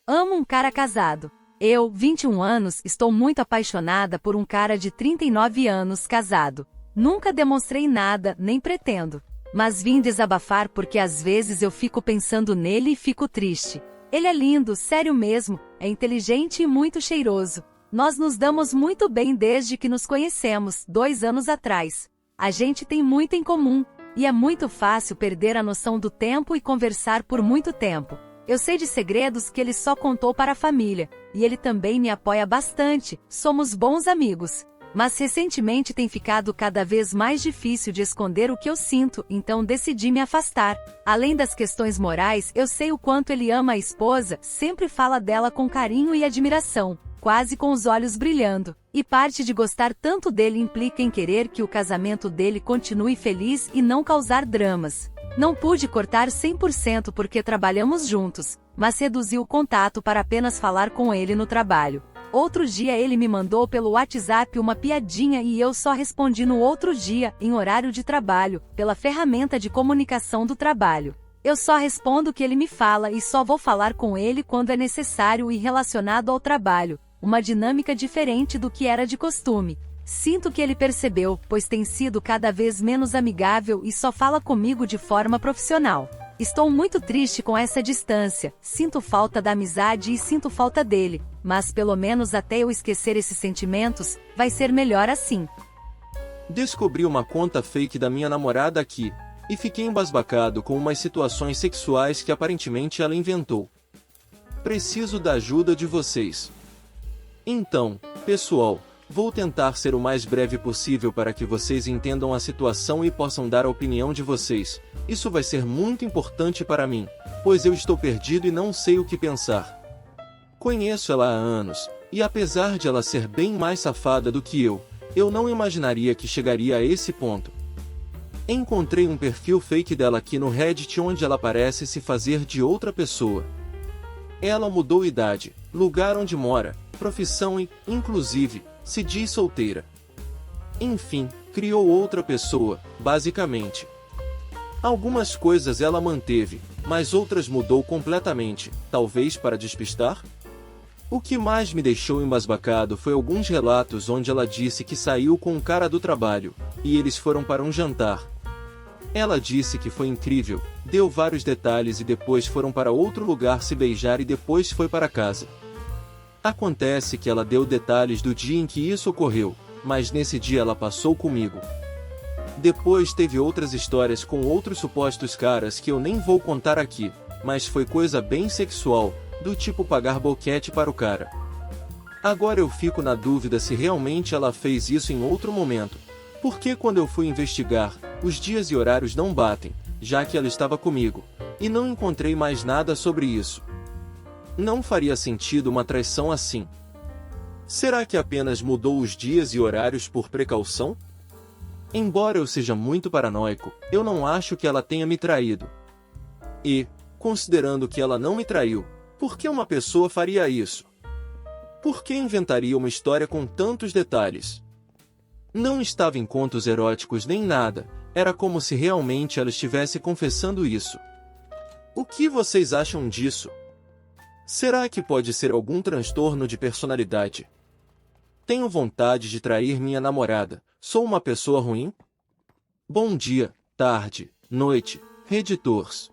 Amo um cara casado. Eu, 21 anos, estou muito apaixonada por um cara de 39 anos casado. Nunca demonstrei nada, nem pretendo. Mas vim desabafar porque às vezes eu fico pensando nele e fico triste. Ele é lindo, sério mesmo, é inteligente e muito cheiroso. Nós nos damos muito bem desde que nos conhecemos, 2 anos atrás. A gente tem muito em comum, e é muito fácil perder a noção do tempo e conversar por muito tempo. Eu sei de segredos que ele só contou para a família, e ele também me apoia bastante, somos bons amigos. Mas recentemente tem ficado cada vez mais difícil de esconder o que eu sinto, então decidi me afastar. Além das questões morais, eu sei o quanto ele ama a esposa, sempre fala dela com carinho e admiração, quase com os olhos brilhando. E parte de gostar tanto dele implica em querer que o casamento dele continue feliz e não causar dramas. Não pude cortar 100% porque trabalhamos juntos, mas reduzi o contato para apenas falar com ele no trabalho. Outro dia ele me mandou pelo WhatsApp uma piadinha e eu só respondi no outro dia, em horário de trabalho, pela ferramenta de comunicação do trabalho. Eu só respondo o que ele me fala e só vou falar com ele quando é necessário e relacionado ao trabalho, uma dinâmica diferente do que era de costume. Sinto que ele percebeu, pois tem sido cada vez menos amigável e só fala comigo de forma profissional. Estou muito triste com essa distância, sinto falta da amizade e sinto falta dele, mas pelo menos até eu esquecer esses sentimentos, vai ser melhor assim. Descobri uma conta fake da minha namorada aqui, e fiquei embasbacado com umas situações sexuais que aparentemente ela inventou. Preciso da ajuda de vocês. Então, pessoal, vou tentar ser o mais breve possível para que vocês entendam a situação e possam dar a opinião de vocês. Isso vai ser muito importante para mim, pois eu estou perdido e não sei o que pensar. Conheço ela há anos, e apesar de ela ser bem mais safada do que eu não imaginaria que chegaria a esse ponto. Encontrei um perfil fake dela aqui no Reddit onde ela parece se fazer de outra pessoa. Ela mudou idade, lugar onde mora, profissão e, inclusive, se diz solteira. Enfim, criou outra pessoa, basicamente. Algumas coisas ela manteve, mas outras mudou completamente, talvez para despistar? O que mais me deixou embasbacado foi alguns relatos onde ela disse que saiu com um cara do trabalho, e eles foram para um jantar. Ela disse que foi incrível, deu vários detalhes e depois foram para outro lugar se beijar e depois foi para casa. Acontece que ela deu detalhes do dia em que isso ocorreu, mas nesse dia ela passou comigo. Depois teve outras histórias com outros supostos caras que eu nem vou contar aqui, mas foi coisa bem sexual, do tipo pagar boquete para o cara. Agora eu fico na dúvida se realmente ela fez isso em outro momento, porque quando eu fui investigar, os dias e horários não batem, já que ela estava comigo, e não encontrei mais nada sobre isso. Não faria sentido uma traição assim. Será que apenas mudou os dias e horários por precaução? Embora eu seja muito paranoico, eu não acho que ela tenha me traído. E, considerando que ela não me traiu, por que uma pessoa faria isso? Por que inventaria uma história com tantos detalhes? Não estava em contos eróticos nem nada, era como se realmente ela estivesse confessando isso. O que vocês acham disso? Será que pode ser algum transtorno de personalidade? Tenho vontade de trair minha namorada. Sou uma pessoa ruim? Bom dia, tarde, noite, Redditors.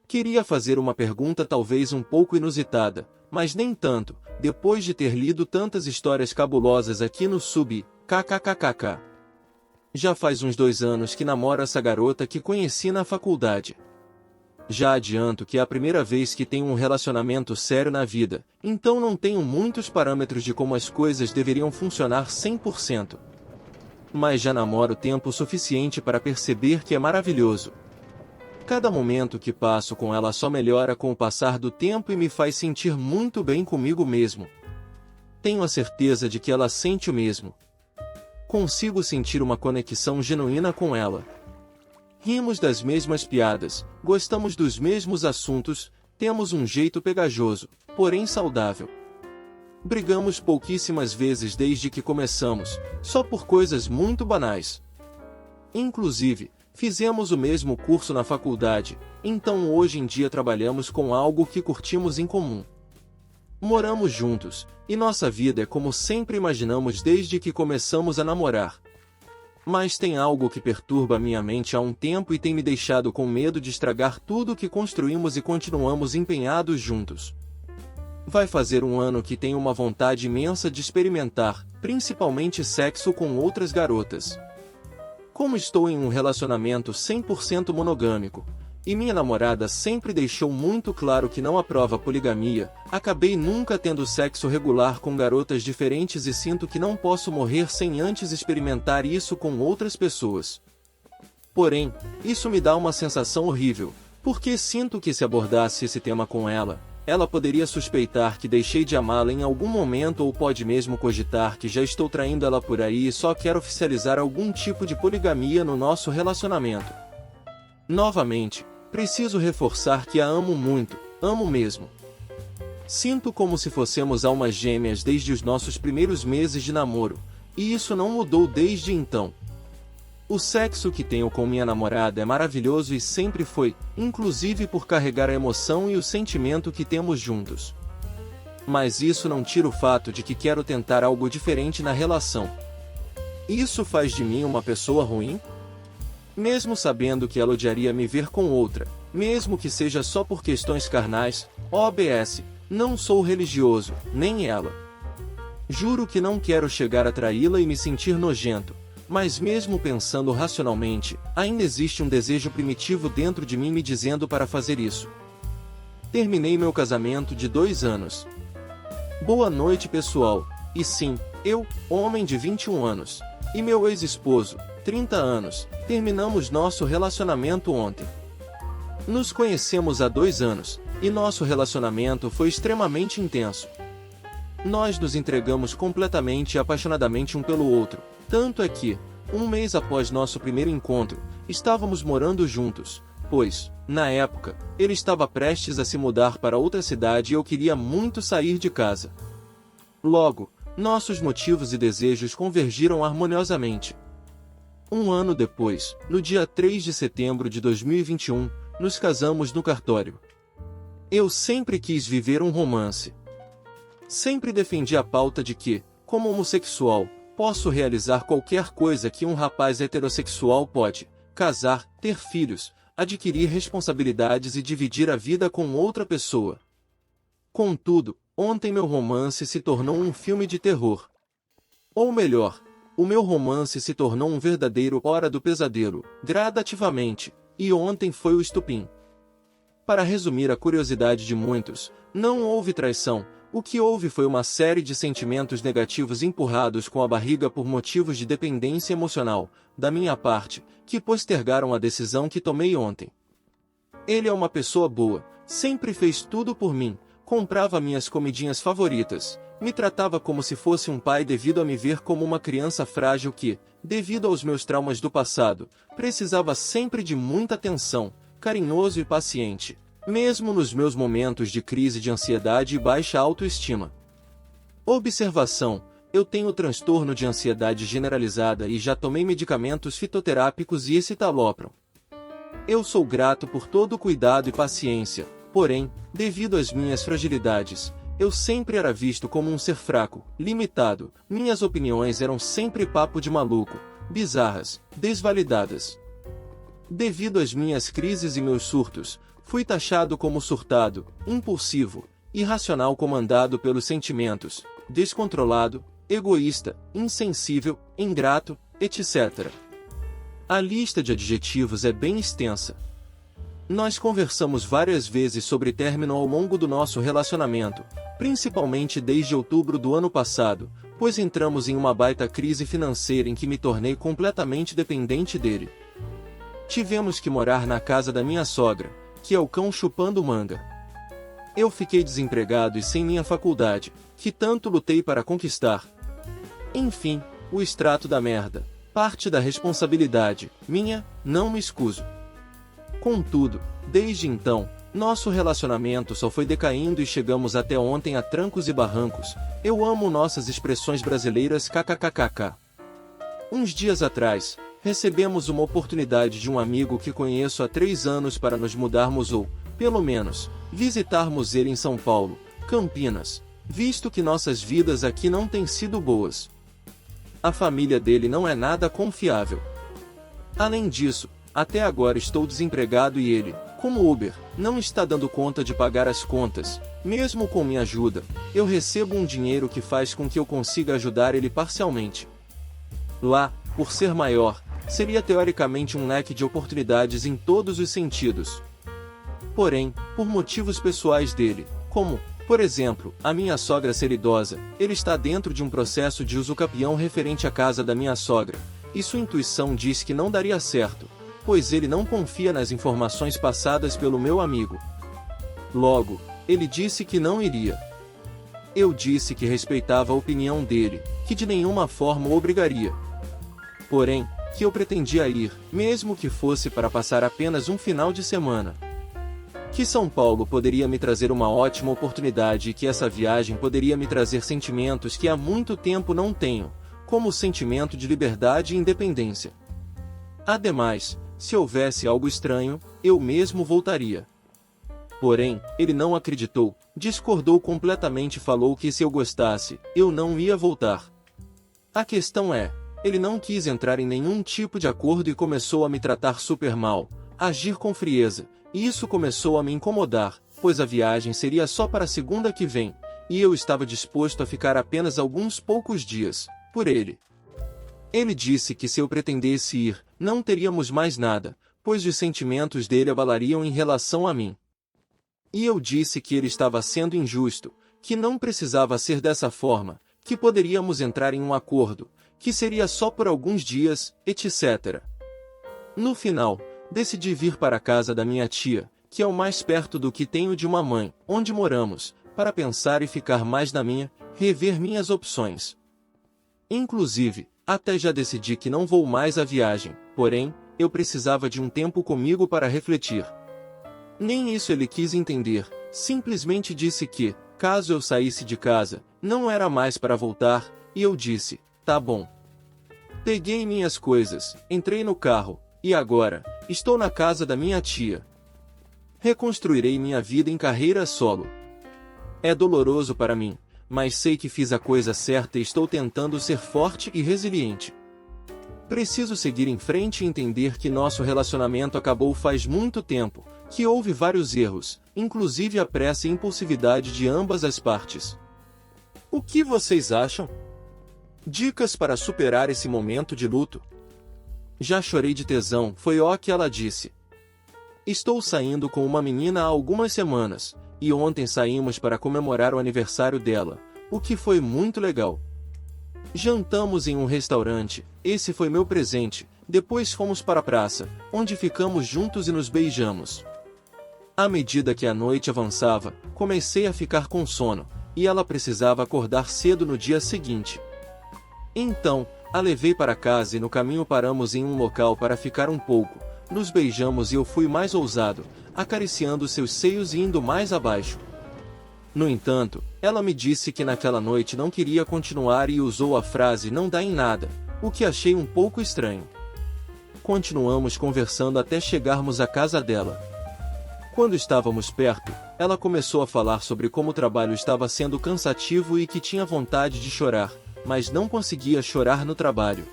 Queria fazer uma pergunta talvez um pouco inusitada, mas nem tanto, depois de ter lido tantas histórias cabulosas aqui no sub, kkkk. Já faz uns 2 anos que namoro essa garota que conheci na faculdade. Já adianto que é a primeira vez que tenho um relacionamento sério na vida, então não tenho muitos parâmetros de como as coisas deveriam funcionar 100%. Mas já namoro tempo suficiente para perceber que é maravilhoso. Cada momento que passo com ela só melhora com o passar do tempo e me faz sentir muito bem comigo mesmo. Tenho a certeza de que ela sente o mesmo. Consigo sentir uma conexão genuína com ela. Rimos das mesmas piadas, gostamos dos mesmos assuntos, temos um jeito pegajoso, porém saudável. Brigamos pouquíssimas vezes desde que começamos, só por coisas muito banais. Inclusive, fizemos o mesmo curso na faculdade, então hoje em dia trabalhamos com algo que curtimos em comum. Moramos juntos, e nossa vida é como sempre imaginamos desde que começamos a namorar. Mas tem algo que perturba minha mente há um tempo e tem me deixado com medo de estragar tudo que construímos e continuamos empenhados juntos. Vai fazer um ano que tenho uma vontade imensa de experimentar, principalmente sexo com outras garotas. Como estou em um relacionamento 100% monogâmico, e minha namorada sempre deixou muito claro que não aprova poligamia, acabei nunca tendo sexo regular com garotas diferentes e sinto que não posso morrer sem antes experimentar isso com outras pessoas. Porém, isso me dá uma sensação horrível, porque sinto que se abordasse esse tema com ela, ela poderia suspeitar que deixei de amá-la em algum momento ou pode mesmo cogitar que já estou traindo ela por aí e só quero oficializar algum tipo de poligamia no nosso relacionamento. Novamente, preciso reforçar que a amo muito, amo mesmo. Sinto como se fossemos almas gêmeas desde os nossos primeiros meses de namoro, e isso não mudou desde então. O sexo que tenho com minha namorada é maravilhoso e sempre foi, inclusive por carregar a emoção e o sentimento que temos juntos. Mas isso não tira o fato de que quero tentar algo diferente na relação. Isso faz de mim uma pessoa ruim? Mesmo sabendo que ela odiaria me ver com outra, mesmo que seja só por questões carnais, OBS, não sou religioso, nem ela. Juro que não quero chegar a traí-la e me sentir nojento, mas mesmo pensando racionalmente, ainda existe um desejo primitivo dentro de mim me dizendo para fazer isso. Terminei meu casamento de 2 anos. Boa noite, pessoal, e sim, eu, homem de 21 anos, e meu ex-esposo, 30 anos, terminamos nosso relacionamento ontem. Nos conhecemos há 2 anos, e nosso relacionamento foi extremamente intenso. Nós nos entregamos completamente e apaixonadamente um pelo outro, tanto é que, um mês após nosso primeiro encontro, estávamos morando juntos, pois, na época, ele estava prestes a se mudar para outra cidade e eu queria muito sair de casa. Logo, nossos motivos e desejos convergiram harmoniosamente. Um ano depois, no dia 3 de setembro de 2021, nos casamos no cartório. Eu sempre quis viver um romance. Sempre defendi a pauta de que, como homossexual, posso realizar qualquer coisa que um rapaz heterossexual pode: casar, ter filhos, adquirir responsabilidades e dividir a vida com outra pessoa. Contudo, ontem meu romance se tornou um filme de terror. Ou melhor, o meu romance se tornou um verdadeiro Hora do Pesadelo, gradativamente, e ontem foi o estupim. Para resumir a curiosidade de muitos, não houve traição, o que houve foi uma série de sentimentos negativos empurrados com a barriga por motivos de dependência emocional, da minha parte, que postergaram a decisão que tomei ontem. Ele é uma pessoa boa, sempre fez tudo por mim, comprava minhas comidinhas favoritas, me tratava como se fosse um pai devido a me ver como uma criança frágil que, devido aos meus traumas do passado, precisava sempre de muita atenção, carinhoso e paciente, mesmo nos meus momentos de crise de ansiedade e baixa autoestima. Observação: eu tenho transtorno de ansiedade generalizada e já tomei medicamentos fitoterápicos e escitalopram. Eu sou grato por todo o cuidado e paciência, porém, devido às minhas fragilidades, eu sempre era visto como um ser fraco, limitado, minhas opiniões eram sempre papo de maluco, bizarras, desvalidadas. Devido às minhas crises e meus surtos, fui taxado como surtado, impulsivo, irracional comandado pelos sentimentos, descontrolado, egoísta, insensível, ingrato, etc. A lista de adjetivos é bem extensa. Nós conversamos várias vezes sobre término ao longo do nosso relacionamento, principalmente desde outubro do ano passado, pois entramos em uma baita crise financeira em que me tornei completamente dependente dele. Tivemos que morar na casa da minha sogra, que é o cão chupando manga. Eu fiquei desempregado e sem minha faculdade, que tanto lutei para conquistar. Enfim, o extrato da merda, parte da responsabilidade, minha, não me escuso. Contudo, desde então, nosso relacionamento só foi decaindo e chegamos até ontem a trancos e barrancos. Eu amo nossas expressões brasileiras kkkk. Uns dias atrás, recebemos uma oportunidade de um amigo que conheço há 3 anos para nos mudarmos ou, pelo menos, visitarmos ele em São Paulo, Campinas, visto que nossas vidas aqui não têm sido boas. A família dele não é nada confiável. Além disso, até agora estou desempregado e ele, como Uber, não está dando conta de pagar as contas. Mesmo com minha ajuda, eu recebo um dinheiro que faz com que eu consiga ajudar ele parcialmente. Lá, por ser maior, seria teoricamente um leque de oportunidades em todos os sentidos. Porém, por motivos pessoais dele, como, por exemplo, a minha sogra ser idosa, ele está dentro de um processo de usucapião referente à casa da minha sogra, e sua intuição diz que não daria certo, pois ele não confia nas informações passadas pelo meu amigo. Logo, ele disse que não iria. Eu disse que respeitava a opinião dele, que de nenhuma forma o obrigaria. Porém, que eu pretendia ir, mesmo que fosse para passar apenas um final de semana. Que São Paulo poderia me trazer uma ótima oportunidade e que essa viagem poderia me trazer sentimentos que há muito tempo não tenho, como o sentimento de liberdade e independência. Ademais, se houvesse algo estranho, eu mesmo voltaria. Porém, ele não acreditou, discordou completamente e falou que se eu gostasse, eu não ia voltar. A questão é, ele não quis entrar em nenhum tipo de acordo e começou a me tratar super mal, agir com frieza, e isso começou a me incomodar, pois a viagem seria só para a segunda que vem, e eu estava disposto a ficar apenas alguns poucos dias, por ele. Ele disse que se eu pretendesse ir, não teríamos mais nada, pois os sentimentos dele abalariam em relação a mim. E eu disse que ele estava sendo injusto, que não precisava ser dessa forma, que poderíamos entrar em um acordo, que seria só por alguns dias, etc. No final, decidi vir para a casa da minha tia, que é o mais perto do que tenho de uma mãe, onde moramos, para pensar e ficar mais na minha, rever minhas opções. Inclusive, até já decidi que não vou mais à viagem, porém, eu precisava de um tempo comigo para refletir. Nem isso ele quis entender, simplesmente disse que, caso eu saísse de casa, não era mais para voltar, e eu disse, tá bom. Peguei minhas coisas, entrei no carro, e agora, estou na casa da minha tia. Reconstruirei minha vida em carreira solo. É doloroso para mim, mas sei que fiz a coisa certa e estou tentando ser forte e resiliente. Preciso seguir em frente e entender que nosso relacionamento acabou faz muito tempo, que houve vários erros, inclusive a pressa e impulsividade de ambas as partes. O que vocês acham? Dicas para superar esse momento de luto? Já chorei de tesão, foi o que ela disse. Estou saindo com uma menina há algumas semanas, e ontem saímos para comemorar o aniversário dela, o que foi muito legal. Jantamos em um restaurante, esse foi meu presente, depois fomos para a praça, onde ficamos juntos e nos beijamos. À medida que a noite avançava, comecei a ficar com sono, e ela precisava acordar cedo no dia seguinte. Então, a levei para casa e no caminho paramos em um local para ficar um pouco, nos beijamos e eu fui mais ousado, acariciando seus seios e indo mais abaixo. No entanto, ela me disse que naquela noite não queria continuar e usou a frase "não dá em nada", o que achei um pouco estranho. Continuamos conversando até chegarmos à casa dela. Quando estávamos perto, ela começou a falar sobre como o trabalho estava sendo cansativo e que tinha vontade de chorar, mas não conseguia chorar no trabalho.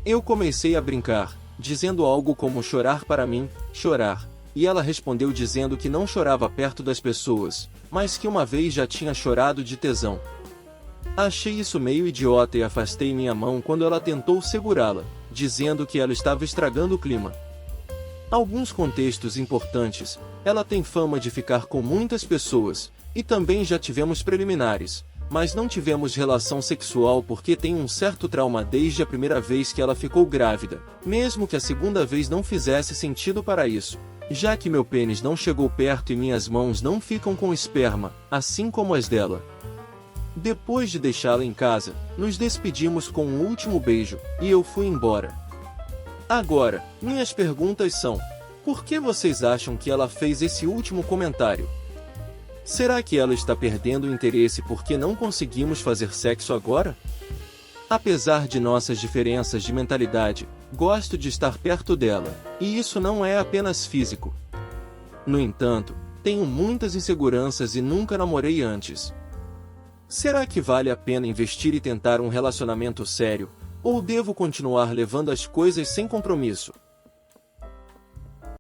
Eu comecei a brincar, dizendo algo como chorar para mim, chorar, e ela respondeu dizendo que não chorava perto das pessoas, mas que uma vez já tinha chorado de tesão. Achei isso meio idiota e afastei minha mão quando ela tentou segurá-la, dizendo que ela estava estragando o clima. Alguns contextos importantes, ela tem fama de ficar com muitas pessoas, e também já tivemos preliminares, mas não tivemos relação sexual porque tem um certo trauma desde a primeira vez que ela ficou grávida, mesmo que a segunda vez não fizesse sentido para isso, já que meu pênis não chegou perto e minhas mãos não ficam com esperma, assim como as dela. Depois de deixá-la em casa, nos despedimos com um último beijo, e eu fui embora. Agora, minhas perguntas são: por que vocês acham que ela fez esse último comentário? Será que ela está perdendo o interesse porque não conseguimos fazer sexo agora? Apesar de nossas diferenças de mentalidade, gosto de estar perto dela, e isso não é apenas físico. No entanto, tenho muitas inseguranças e nunca namorei antes. Será que vale a pena investir e tentar um relacionamento sério? Ou devo continuar levando as coisas sem compromisso?